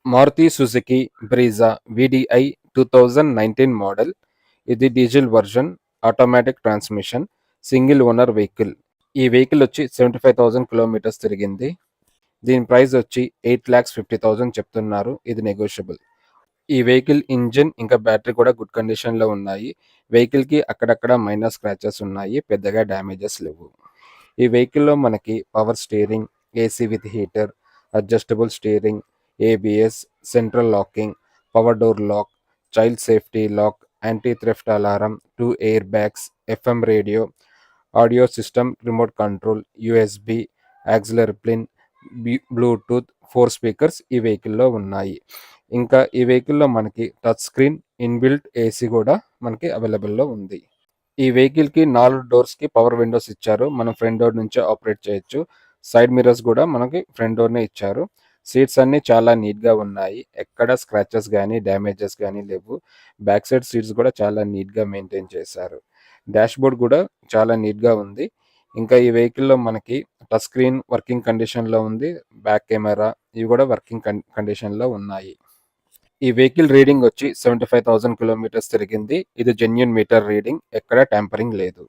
Maruti Suzuki Brezza VDI 2019 model. ఇది diesel version, automatic transmission, single owner vehicle. ఈ vehicle వచ్చి 75,000 kilometres తిరిగింది. దీని ప్రైస్ వచ్చి 8,50,000 చెప్తున్నారు. ఇది నెగోషియబుల్. ఈ వెహికల్ ఇంజిన్ ఇంకా బ్యాటరీ కూడా గుడ్ కండిషన్లో ఉన్నాయి. వెహికల్కి అక్కడక్కడ మైనర్ స్క్రాచెస్ ఉన్నాయి, పెద్దగా డ్యామేజెస్ లేవు. ఈ వెహికల్లో మనకి power steering, AC with heater, adjustable steering, ABS, central locking, power door lock, child safety lock, anti theft alarm, 2 air bags, FM radio, audio system, remote control, USB, auxiliary pin, Bluetooth, 4 speakers ఈ వెహికల్లో ఉన్నాయి. ఇంకా ఈ వెహికల్లో మనకి touch screen, inbuilt AC కూడా మనకి అవైలబుల్లో ఉంది. ఈ వెహికల్కి 4 డోర్స్కి పవర్ విండోస్ ఇచ్చారు. మనం ఫ్రంట్ డోర్ నుంచే ఆపరేట్ చేయొచ్చు. సైడ్ మిర్రర్స్ కూడా మనకి ఫ్రంట్ డోర్నే ఇచ్చారు. సీట్స్ అన్నీ చాలా నీట్గా ఉన్నాయి. ఎక్కడ స్క్రాచెస్ కానీ డ్యామేజెస్ కానీ లేవు. బ్యాక్ సైడ్ సీట్స్ కూడా చాలా నీట్గా మెయింటైన్ చేశారు. డాష్ బోర్డ్ కూడా చాలా నీట్గా ఉంది. ఇంకా ఈ వెహికల్లో మనకి టచ్ స్క్రీన్ వర్కింగ్ కండిషన్లో ఉంది. బ్యాక్ కెమెరా ఇవి కూడా వర్కింగ్ కండిషన్లో ఉన్నాయి. ఈ వెహికల్ రీడింగ్ వచ్చి 75,000 కిలోమీటర్స్ తిరిగింది. ఇది జెన్యూన్ మీటర్ రీడింగ్, ఎక్కడ ట్యాంపరింగ్ లేదు.